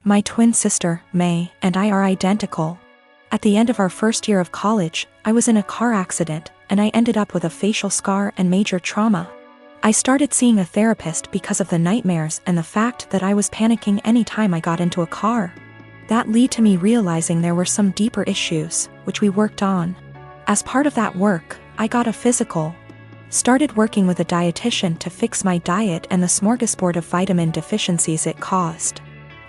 My twin sister, May, and I are identical. At the end of our first year of college, I was in a car accident, and I ended up with a facial scar and major trauma. I started seeing a therapist because of the nightmares and the fact that I was panicking anytime I got into a car. That led to me realizing there were some deeper issues, which we worked on. As part of that work, I got a physical. Started working with a dietitian to fix my diet and the smorgasbord of vitamin deficiencies it caused.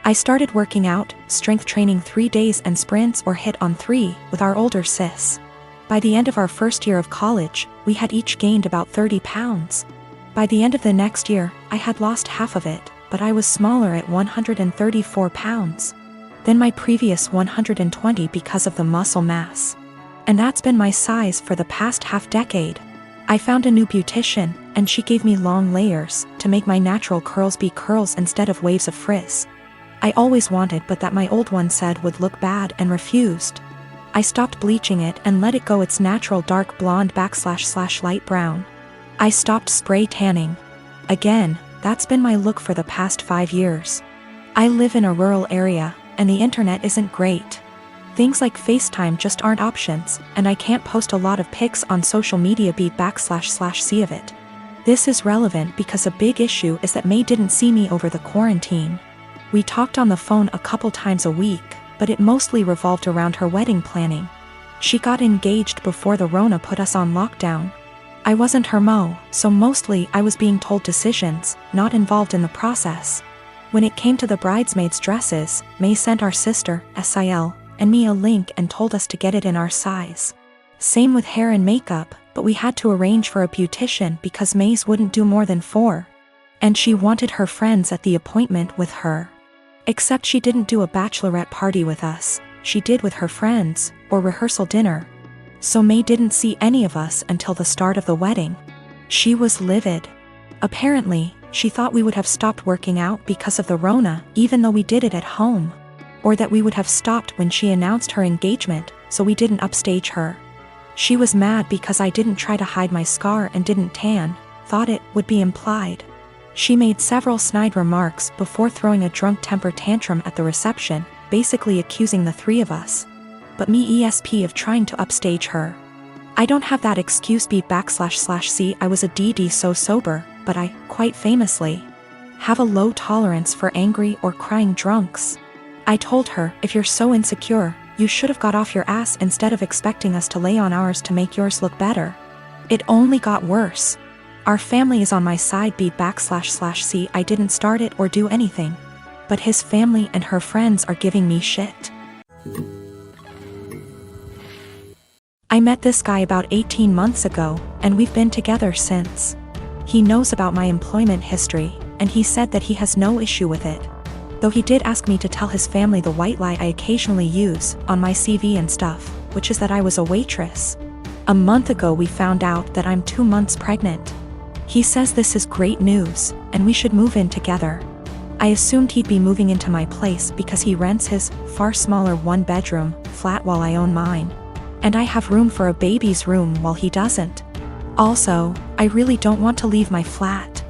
I started working out, strength training 3 days and sprints or hit on 3 with our older sis. By the end of our first year of college, we had each gained about 30 pounds. By the end of the next year, I had lost half of it, but I was smaller at 134 pounds than my previous 120 because of the muscle mass. And that's been my size for the past half-decade. I found a new beautician, and she gave me long layers to make my natural curls be curls instead of waves of frizz. I always wanted but that my old one said would look bad and refused. I stopped bleaching it and let it go its natural dark blonde / light brown. I stopped spray tanning. Again, that's been my look for the past 5 years. I live in a rural area, and the internet isn't great. Things like FaceTime just aren't options, and I can't post a lot of pics on social media /see of it. This is relevant because a big issue is that May didn't see me over the quarantine. We talked on the phone a couple times a week, but it mostly revolved around her wedding planning. She got engaged before the Rona put us on lockdown. I wasn't her mo, so mostly I was being told decisions, not involved in the process. When it came to the bridesmaids' dresses, May sent our sister, SIL, and me a link and told us to get it in our size. Same with hair and makeup, but we had to arrange for a beautician because May's wouldn't do more than 4. And she wanted her friends at the appointment with her. Except she didn't do a bachelorette party with us, she did with her friends, or rehearsal dinner. So May didn't see any of us until the start of the wedding. She was livid. Apparently, she thought we would have stopped working out because of the Rona, even though we did it at home. Or that we would have stopped when she announced her engagement, so we didn't upstage her. She was mad because I didn't try to hide my scar and didn't tan, thought it would be implied. She made several snide remarks before throwing a drunk temper tantrum at the reception, basically accusing the 3 of us. But me ESP of trying to upstage her. I don't have that excuse /C I was a DD so sober, but I, quite famously, have a low tolerance for angry or crying drunks. I told her, if you're so insecure, you should have got off your ass instead of expecting us to lay on ours to make yours look better. It only got worse. Our family is on my side /C I didn't start it or do anything. But his family and her friends are giving me shit. I met this guy about 18 months ago, and we've been together since. He knows about my employment history, and he said that he has no issue with it. Though he did ask me to tell his family the white lie I occasionally use on my CV and stuff, which is that I was a waitress. A month ago we found out that I'm 2 months pregnant. He says this is great news, and we should move in together. I assumed he'd be moving into my place because he rents his far smaller 1-bedroom flat while I own mine. And I have room for a baby's room while he doesn't. Also, I really don't want to leave my flat.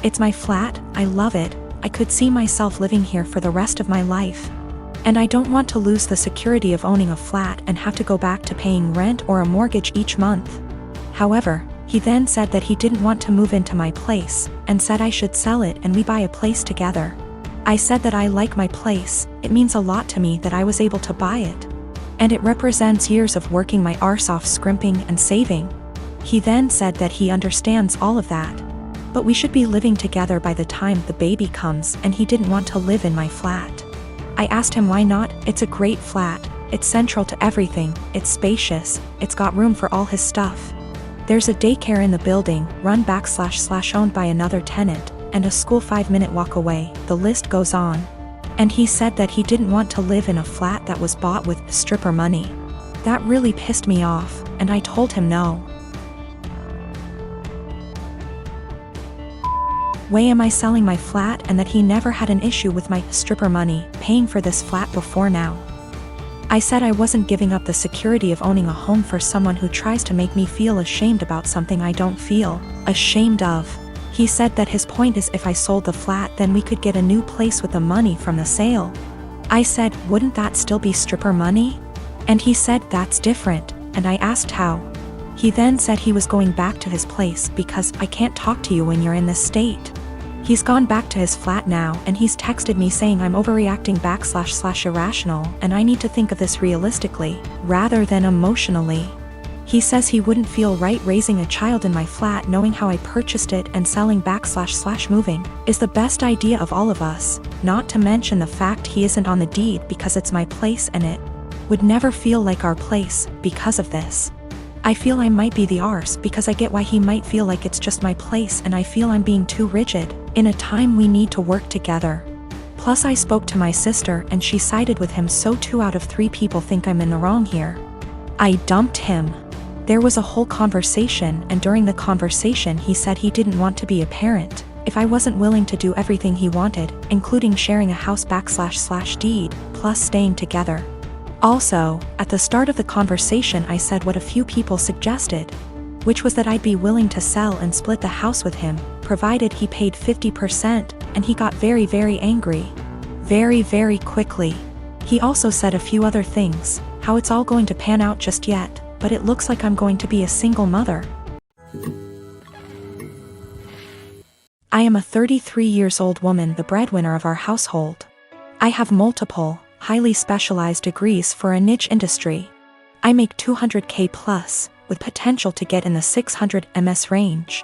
It's my flat, I love it, I could see myself living here for the rest of my life. And I don't want to lose the security of owning a flat and have to go back to paying rent or a mortgage each month. However, he then said that he didn't want to move into my place, and said I should sell it and we buy a place together. I said that I like my place, it means a lot to me that I was able to buy it. And it represents years of working my arse off scrimping and saving. He then said that he understands all of that. But we should be living together by the time the baby comes, and he didn't want to live in my flat. I asked him why not. It's a great flat, it's central to everything, it's spacious, it's got room for all his stuff. There's a daycare in the building, run / owned by another tenant, and a school 5-minute walk away, the list goes on. And he said that he didn't want to live in a flat that was bought with stripper money. That really pissed me off, and I told him no. Way am I selling my flat and that he never had an issue with my stripper money paying for this flat before now. I said I wasn't giving up the security of owning a home for someone who tries to make me feel ashamed about something I don't feel ashamed of. He said that his point is if I sold the flat then we could get a new place with the money from the sale. I said, wouldn't that still be stripper money? And he said that's different, and I asked how. He then said he was going back to his place because I can't talk to you when you're in this state. He's gone back to his flat now and he's texted me saying I'm overreacting / irrational and I need to think of this realistically, rather than emotionally. He says he wouldn't feel right raising a child in my flat knowing how I purchased it and selling / moving is the best idea of all of us, not to mention the fact he isn't on the deed because it's my place and it would never feel like our place because of this. I feel I might be the arse because I get why he might feel like it's just my place and I feel I'm being too rigid, in a time we need to work together. Plus I spoke to my sister and she sided with him, so 2 out of 3 people think I'm in the wrong here. I dumped him. There was a whole conversation and during the conversation he said he didn't want to be a parent if I wasn't willing to do everything he wanted, including sharing a house / deed, plus staying together. Also, at the start of the conversation I said what a few people suggested, which was that I'd be willing to sell and split the house with him, provided he paid 50%, and he got very, very angry. Very, very quickly. He also said a few other things, how it's all going to pan out just yet, but it looks like I'm going to be a single mother. I am a 33 years old woman, the breadwinner of our household. I have multiple, highly specialized degrees for a niche industry. I make $200K plus, with potential to get in the $600 MS range.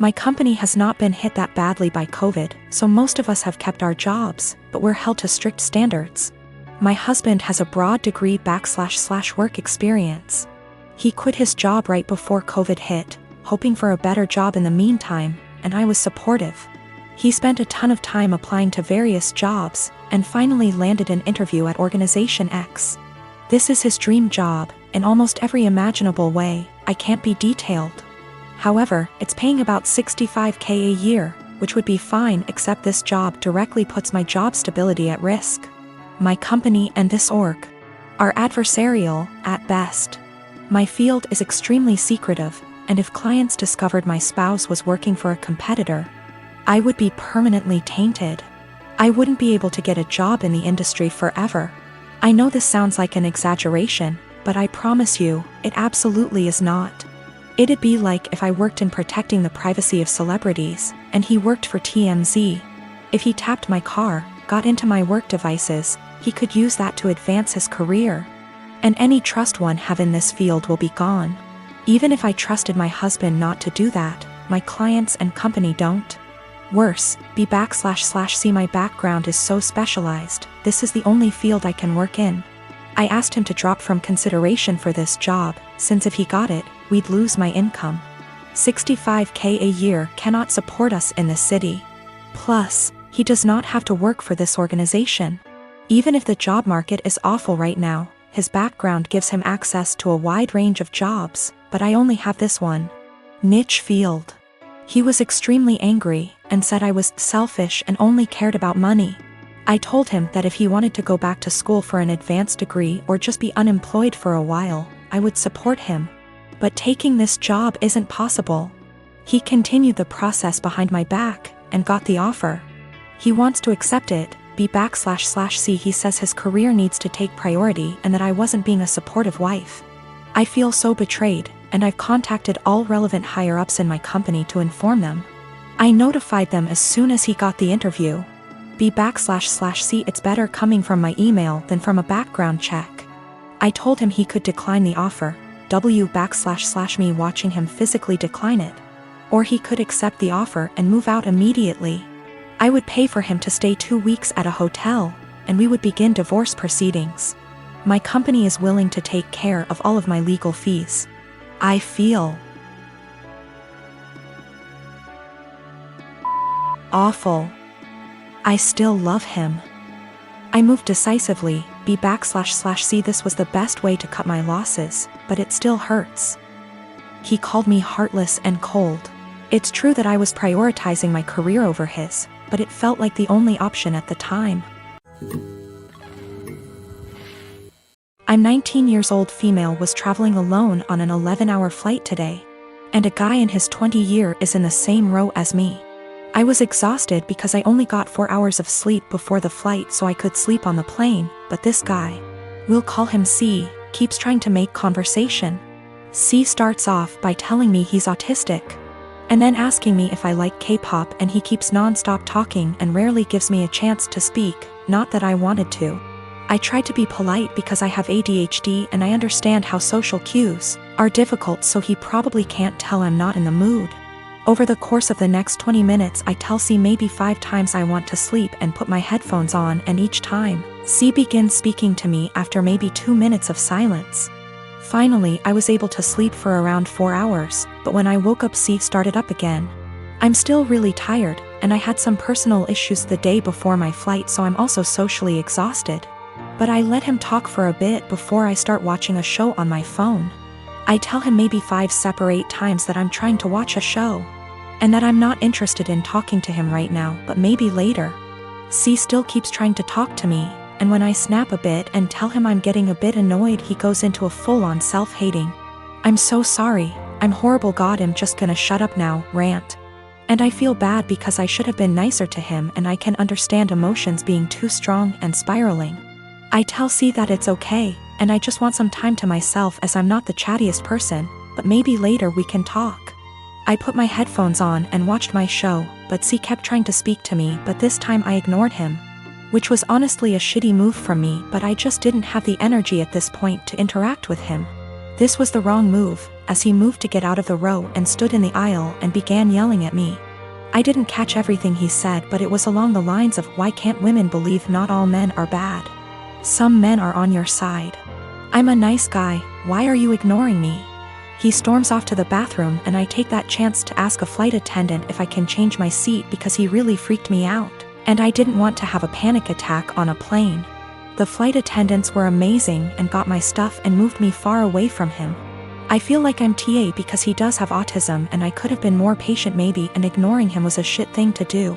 My company has not been hit that badly by COVID, so most of us have kept our jobs, but we're held to strict standards. My husband has a broad degree / work experience. He quit his job right before COVID hit, hoping for a better job in the meantime, and I was supportive. He spent a ton of time applying to various jobs, and finally landed an interview at Organization X. This is his dream job, in almost every imaginable way, I can't be detailed. However, it's paying about $65K a year, which would be fine except this job directly puts my job stability at risk. My company and this org are adversarial, at best. My field is extremely secretive, and if clients discovered my spouse was working for a competitor, I would be permanently tainted. I wouldn't be able to get a job in the industry forever. I know this sounds like an exaggeration, but I promise you, it absolutely is not. It'd be like if I worked in protecting the privacy of celebrities, and he worked for TMZ. If he tapped my car, got into my work devices, he could use that to advance his career. And any trust one have in this field will be gone. Even if I trusted my husband not to do that, my clients and company don't. Worse, B / C my background is so specialized, this is the only field I can work in. I asked him to drop from consideration for this job, since if he got it, we'd lose my income. $65K a year cannot support us in this city. Plus, he does not have to work for this organization. Even if the job market is awful right now, his background gives him access to a wide range of jobs, but I only have this one niche field. He was extremely angry, and said I was selfish and only cared about money. I told him that if he wanted to go back to school for an advanced degree or just be unemployed for a while, I would support him. But taking this job isn't possible. He continued the process behind my back, and got the offer. He wants to accept it, B / C. He says his career needs to take priority and that I wasn't being a supportive wife. I feel so betrayed, and I've contacted all relevant higher-ups in my company to inform them. I notified them as soon as he got the interview. B / C. It's better coming from my email than from a background check. I told him he could decline the offer, W / me watching him physically decline it. Or he could accept the offer and move out immediately. I would pay for him to stay 2 weeks at a hotel, and we would begin divorce proceedings. My company is willing to take care of all of my legal fees. I feel awful. I still love him. I moved decisively, B / C. This was the best way to cut my losses, but it still hurts. He called me heartless and cold. It's true that I was prioritizing my career over his, but it felt like the only option at the time. I'm 19 years old female was traveling alone on an 11-hour flight today. And a guy in his 20s is in the same row as me. I was exhausted because I only got 4 hours of sleep before the flight so I could sleep on the plane, but this guy, we'll call him C, keeps trying to make conversation. C starts off by telling me he's autistic, and then asking me if I like K-pop, and he keeps non-stop talking and rarely gives me a chance to speak, not that I wanted to. I tried to be polite because I have ADHD and I understand how social cues are difficult, so he probably can't tell I'm not in the mood. Over the course of the next 20 minutes I tell C maybe 5 times I want to sleep and put my headphones on, and each time, C begins speaking to me after maybe 2 minutes of silence. Finally, I was able to sleep for around 4 hours, but when I woke up C started up again. I'm still really tired, and I had some personal issues the day before my flight, so I'm also socially exhausted. But I let him talk for a bit before I start watching a show on my phone. I tell him maybe 5 separate times that I'm trying to watch a show, and that I'm not interested in talking to him right now, but maybe later. C still keeps trying to talk to me, and when I snap a bit and tell him I'm getting a bit annoyed, he goes into a full-on self-hating, "I'm so sorry, I'm horrible, God, I'm just gonna shut up now" rant. And I feel bad because I should have been nicer to him, and I can understand emotions being too strong and spiraling. I tell C that it's okay, and I just want some time to myself as I'm not the chattiest person, but maybe later we can talk. I put my headphones on and watched my show, but C kept trying to speak to me, but this time I ignored him, which was honestly a shitty move from me, but I just didn't have the energy at this point to interact with him. This was the wrong move, as he moved to get out of the row and stood in the aisle and began yelling at me. I didn't catch everything he said, but it was along the lines of, "Why can't women believe not all men are bad? Some men are on your side. I'm a nice guy, why are you ignoring me?" He storms off to the bathroom, and I take that chance to ask a flight attendant if I can change my seat because he really freaked me out, and I didn't want to have a panic attack on a plane. The flight attendants were amazing and got my stuff and moved me far away from him. I feel like I'm TA because he does have autism, and I could have been more patient maybe, and ignoring him was a shit thing to do.